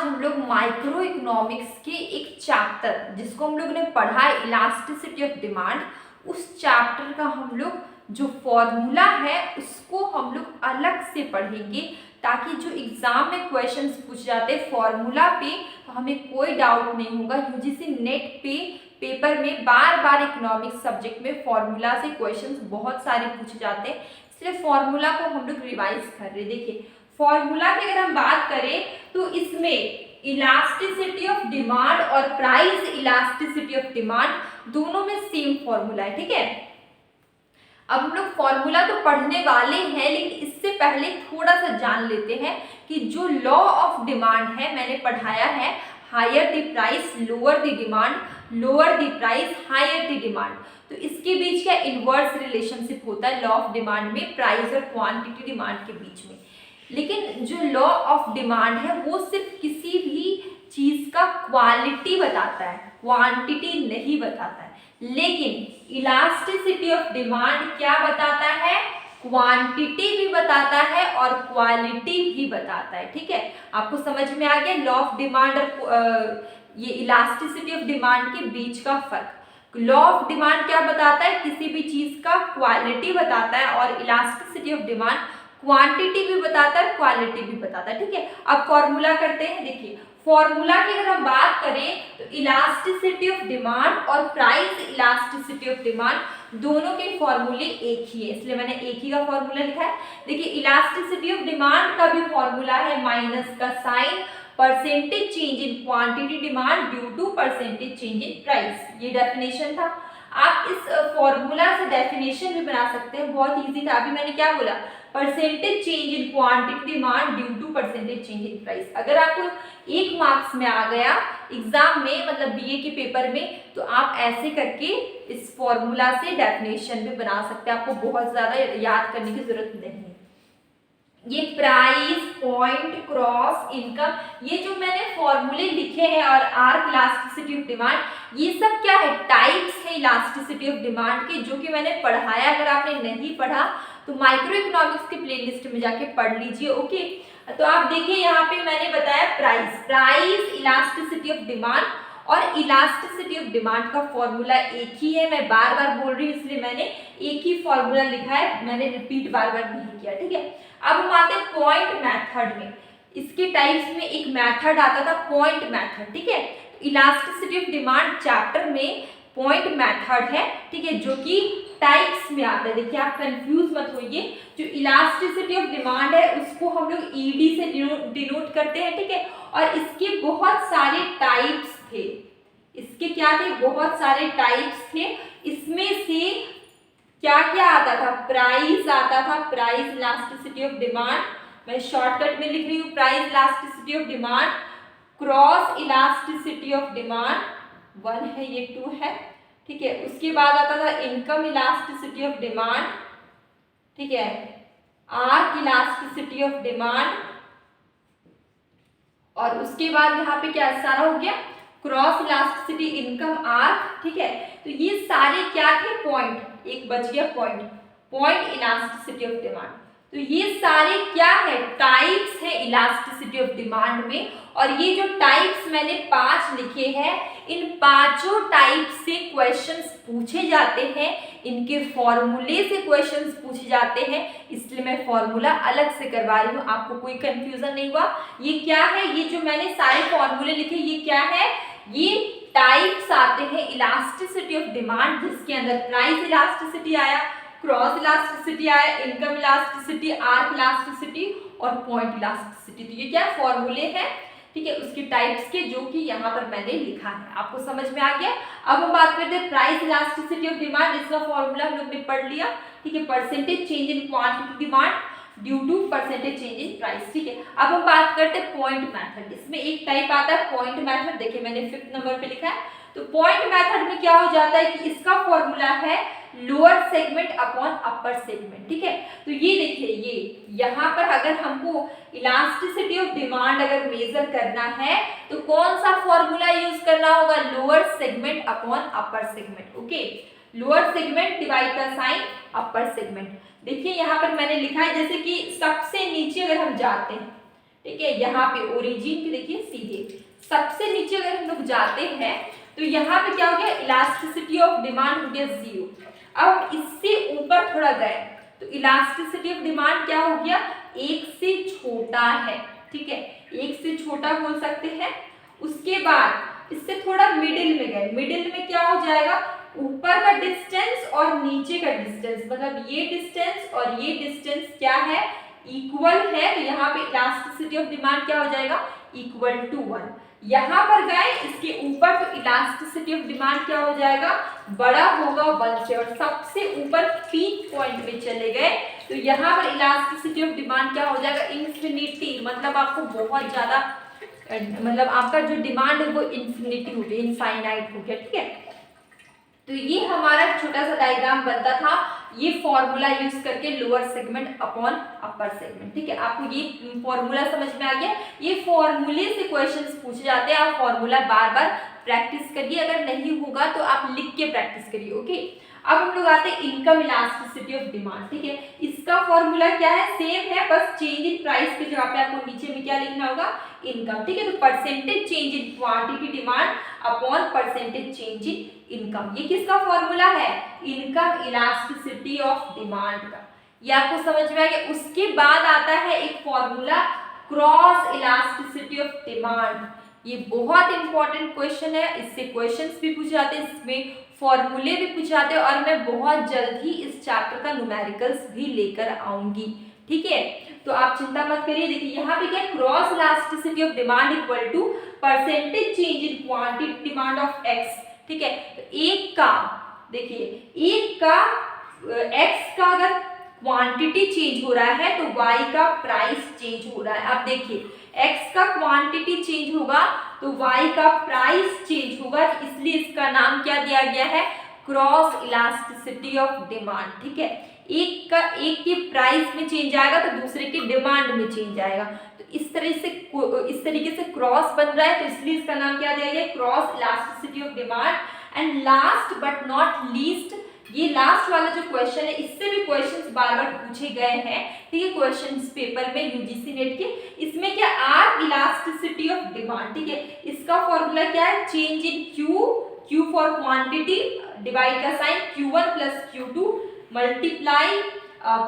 हम लोग micro economics के एक चैप्टर जिसको हम लोग ने पढ़ा है इलास्टिसिटी ऑफ डिमांड, उस चैप्टर का हम लोग जो फॉर्मूला है उसको हम लोग अलग से पढ़ेंगे ताकि जो एग्जाम में क्वेश्चंस पूछ जाते हैं फॉर्मूला पे तो हमें कोई डाउट नहीं होगा। यूजीसी नेट पे पेपर में बार बार इकोनॉमिक्स सब्जेक्ट में फॉर्मूला से क्वेश्चंस बहुत सारे पूछे जाते हैं, इसलिए फॉर्मूला को हम लोग रिवाइज कर रहे हैं। देखिए फॉर्मूला की अगर हम बात करें तो इसमें इलास्टिसिटी ऑफ डिमांड और प्राइस इलास्टिसिटी ऑफ डिमांड दोनों में सेम फॉर्मूला है, ठीक है। अब हम लोग फॉर्मूला तो पढ़ने वाले हैं, लेकिन इससे पहले थोड़ा सा जान लेते हैं कि जो लॉ ऑफ डिमांड है मैंने पढ़ाया है, higher the price lower the demand, lower the price higher the demand. तो इसके बीच क्या इनवर्स रिलेशनशिप होता है लॉ ऑफ डिमांड में प्राइस और क्वांटिटी डिमांड के बीच में। लेकिन जो लॉ ऑफ डिमांड है वो सिर्फ किसी भी चीज का क्वालिटी बताता है, क्वांटिटी नहीं बताता है। लेकिन इलास्टिसिटी ऑफ डिमांड क्या बताता है, क्वांटिटी भी बताता है और क्वालिटी भी बताता है, ठीक है। आपको समझ में आ गया लॉ ऑफ डिमांड और ये इलास्टिसिटी ऑफ डिमांड के बीच का फर्क। लॉ ऑफ डिमांड क्या बताता है, किसी भी चीज का क्वालिटी बताता है और इलास्टिसिटी ऑफ डिमांड क्वांटिटी भी बताता है, क्वालिटी भी बताता है, ठीक है। अब फॉर्मूला करते हैं। देखिए फॉर्मूला की अगर हम बात करें तो इलास्टिसिटी ऑफ डिमांड और प्राइस इलास्टिसिटी ऑफ डिमांड दोनों के फॉर्मूले एक ही है, इसलिए मैंने एक ही का फॉर्मूला लिखा है। देखिए इलास्टिसिटी ऑफ डिमांड का भी फॉर्मूला है माइनस का sign percentage change in quantity demand due to percentage change in price, ये डेफिनेशन था। आप इस फॉर्मूला से डेफिनेशन भी बना सकते हैं, बहुत इजी था। अभी मैंने क्या बोला, percentage change in quantity demand due to percentage change in price. अगर आपको 1 मार्क्स में आ गया एग्जाम में, मतलब बीए के पेपर में, तो आप ऐसे करके इस फॉर्मूला से डेफिनेशन भी बना सकते हैं, आपको बहुत ज्यादा याद करने की जरूरत नहीं है। ये प्राइस, पॉइंट, क्रॉस, इनकम, ये जो मैंने फॉर्मूले लिखे हैं और आर्क इलास्टिसिटी ऑफ डिमांड, ये सब क्या है, टाइप्स है इलास्टिसिटी ऑफ डिमांड के, जो कि मैंने पढ़ाया। अगर आपने नहीं पढ़ा तो माइक्रो इकोनॉमिक्स के प्लेलिस्ट में जाके पढ़ लीजिए, ओके। तो आप देखिए यहाँ पे मैंने बताया प्राइस इलास्टिसिटी ऑफ डिमांड और इलास्टिसिटी ऑफ डिमांड का फॉर्मूला एक ही है। मैं बार बार बोल रही हूँ इसलिए मैंने एक ही फॉर्मूला लिखा है, मैंने रिपीट बार बार नहीं किया, ठीक है। अब हम आते हैं पॉइंट मेथड में। इसके टाइप्स में एक मेथड आता था पॉइंट मेथड, ठीक है। इलास्टिसिटी ऑफ डिमांड चैप्टर में पॉइंट मेथड है, ठीक है, जो कि टाइप्स में आता है। देखिए आप कंफ्यूज मत होइए, जो इलास्टिसिटी ऑफ डिमांड है उसको हम लोग ईडी से डिनोट करते हैं, ठीक है। और इसके बहुत सारे टाइप्स थे, इसके क्या थे, बहुत सारे टाइप्स थे। इसमें से क्या क्या आता था, प्राइस आता था, प्राइस इलास्टिसिटी ऑफ डिमांड, मैं शॉर्टकट में लिख रही हूँ, price elasticity of demand, cross elasticity of demand, 1 है ये, 2 है, ठीक है। उसके बाद आता था इनकम इलास्टिसिटी ऑफ डिमांड, ठीक है, आर्क इलास्टिसिटी ऑफ डिमांड, और उसके बाद यहाँ पे क्या सारा हो गया, क्रॉस इलास्टिसिटी, इनकम, आर्क, ठीक है। तो ये सारे क्या थे, पॉइंट, एक बच गया पॉइंट इलास्टिसिटी ऑफ डिमांड। तो ये सारे क्या है, टाइप्स है इलास्टिसिटी ऑफ डिमांड में। और ये जो टाइप्स मैंने 5 लिखे हैं, इन पांचों टाइप से क्वेश्चंस पूछे जाते हैं, इनके फॉर्मूले से क्वेश्चंस पूछे जाते हैं, इसलिए मैं फॉर्मूला अलग से करवा रही हूँ, आपको कोई कंफ्यूजन नहीं हुआ। ये क्या है, ये जो मैंने सारे फॉर्मूले लिखे ये क्या है, ये टाइप्स आते हैं इलास्टिसिटी ऑफ डिमांड, जिसके अंदर प्राइस इलास्टिसिटी आया, क्रॉस इलास्टिसिटी आया, इनकम इलास्टिसिटी, आर्क इलास्टिसिटी और पॉइंट इलास्टिसिटी। तो ये क्या फॉर्मूले हैं, ठीक है, उसके टाइप्स के, जो कि यहाँ पर मैंने लिखा है। आपको समझ में आ गया। अब हम बात करते हैं प्राइस इलास्टिसिटी ऑफ डिमांड, इसका फॉर्मूला हम लोग ने पढ़ लिया, ठीक है, percentage change in quantity demand due to percentage change in price, ठीक है। अब हम बात करते हैं पॉइंट मेथड। इसमें एक टाइप आता है पॉइंट मेथड, देखिए मैंने 5th नंबर पे लिखा है। तो पॉइंट मेथड में क्या हो जाता है कि इसका फॉर्मूला है lower segment upon upper segment, ठीक है। तो ये देखिए, ये यहाँ पर अगर हमको इलास्टिसिटी ऑफ डिमांड अगर मेजर करना है तो कौन सा फॉर्मूला यूज करना होगा, lower segment upon upper segment, okay. Lower segment divide का साइन अपर सेगमेंट। देखिए यहाँ पर मैंने लिखा है, जैसे कि सबसे नीचे अगर हम जाते हैं, ठीक है। यहाँ पे ओरिजिन पे देखिए सीधे सबसे नीचे अगर हम लोग जाते हैं तो यहाँ पे क्या हो गया, इलास्टिसिटी ऑफ डिमांड हो गया 0। अब इससे ऊपर थोड़ा गए तो इलास्टिसिटी ऑफ डिमांड क्या हो गया, 1 से छोटा है, ठीक है, 1 से छोटा बोल सकते हैं। उसके बाद इससे थोड़ा मिडिल में गए, मिडिल में क्या हो जाएगा, ऊपर का डिस्टेंस और नीचे का डिस्टेंस, मतलब ये डिस्टेंस और ये डिस्टेंस क्या है, इक्वल है, तो यहाँ पे इलास्टिसिटी ऑफ डिमांड क्या हो जाएगा, इक्वल टू 1। यहाँ पर गए इसके ऊपर तो इलास्टिसिटी ऑफ डिमांड क्या हो जाएगा, बड़ा होगा 1 से, और सबसे ऊपर पीक पॉइंट में चले गए तो यहाँ पर इलास्टिसिटी ऑफ डिमांड क्या हो जाएगा, इन्फिनिटी, मतलब आपको बहुत ज्यादा, मतलब आपका जो डिमांड है वो इन्फिनिटी हो गया, इनफाइनाइट हो गया, ठीक है। तो ये हमारा छोटा सा डायग्राम बनता था, ये फॉर्मूला यूज करके lower segment upon upper segment, ठीक है। आपको ये फॉर्मूला समझ में आ गया, ये फॉर्मूले से क्वेश्चंस पूछे जाते हैं, आप फॉर्मूला बार बार प्रैक्टिस करिए, अगर नहीं होगा तो आप लिख के प्रैक्टिस करिए, ओके। अब हम लोग आते हैं इनकम इलास्टिसिटी ऑफ डिमांड, ठीक है। इसका फॉर्मूला क्या है, सेम है, बस चेंज इन प्राइस की जगह पे आपको नीचे में क्या लिखना होगा, इनकम, ठीक है। तो percentage change in quantity demand upon percentage change in income, ये किसका फॉर्मूला है, इनकम इलास्टिसिटी ऑफ डिमांड का, ये आपको समझ में आ गया। उसके बाद आता है एक formula cross elasticity of demand, ये बहुत इंपॉर्टेंट क्वेश्चन है, इससे क्वेश्चंस भी पूछे जाते हैं, इसमें फॉर्मूले भी पूछे जाते हैं, और मैं बहुत जल्द ही इस चैप्टर का न्यूमेरिकल्स भी लेकर आऊंगी, ठीक है। तो आप चिंता मत करिए, देखिए यहाँ पे क्या, cross elasticity of demand equal to percentage change in quantity demand of X, ठीक है। तो एक का, देखिए एक का एक्स का अगर क्वांटिटी चेंज हो रहा है तो y का प्राइस चेंज हो रहा है। अब देखिए x का क्वांटिटी चेंज होगा तो y का प्राइस चेंज होगा, इसलिए इसका नाम क्या दिया गया है, क्रॉस इलास्टिसिटी ऑफ डिमांड, ठीक है। एक के प्राइस में चेंज आएगा तो दूसरे के डिमांड में चेंज आएगा, तो इस तरीके से क्रॉस बन रहा है, तो इसलिए इसका नाम क्या दिया गया, cross elasticity of demand. And last but not least, ये लास्ट वाला जो क्वेश्चन है, इससे भी क्वेश्चंस बार बार पूछे गए हैं, ठीक है, क्वेश्चंस पेपर में यूजीसी नेट के। इसमें क्या, आर इलास्टिसिटी ऑफ डिमांड, ठीक है, इसका फॉर्मूला क्या है, change in Q for quantity, divide का sign Q1 plus Q2 multiply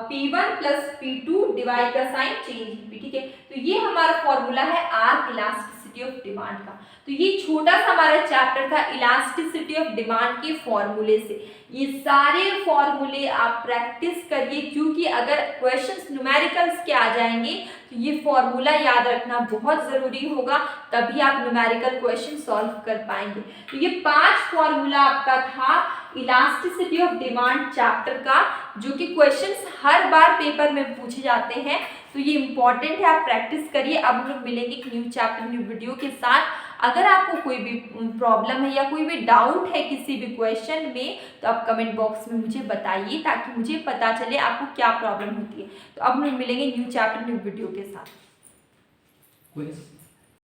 P1 plus P2 divide का साइन चेंज इन P, ठीक है। तो ये हमारा फॉर्मूला है आर इलास्टिसिटी ऑफ डिमांड का। तो ये छोटा सा हमारा चैप्टर था इलास्टिसिटी ऑफ डिमांड के फॉर्मूले से। ये सारे फॉर्मूले आप प्रैक्टिस करिए, क्योंकि अगर क्वेश्चंस न्यूमेरिकल्स के आ जाएंगे तो ये फॉर्मूला याद रखना बहुत जरूरी होगा, तभी आप न्यूमेरिकल क्वेश्चन सॉल्व कर पाएंगे। तो ये 5 फॉर्मूला आपका था इलास्टिसिटी ऑफ डिमांड चैप्टर का, जो कि क्वेश्चंस हर बार पेपर में पूछे जाते हैं, तो ये इंपॉर्टेंट है, आप प्रैक्टिस करिए। अब हम लोग मिलेंगे एक न्यू चैप्टर न्यू वीडियो के साथ। अगर आपको कोई भी प्रॉब्लम है या कोई भी डाउट है किसी भी क्वेश्चन में, तो आप कमेंट बॉक्स में मुझे बताइए, ताकि मुझे पता चले आपको क्या प्रॉब्लम होती है। तो अब हम मिलेंगे न्यू चैप्टर न्यू वीडियो के साथ।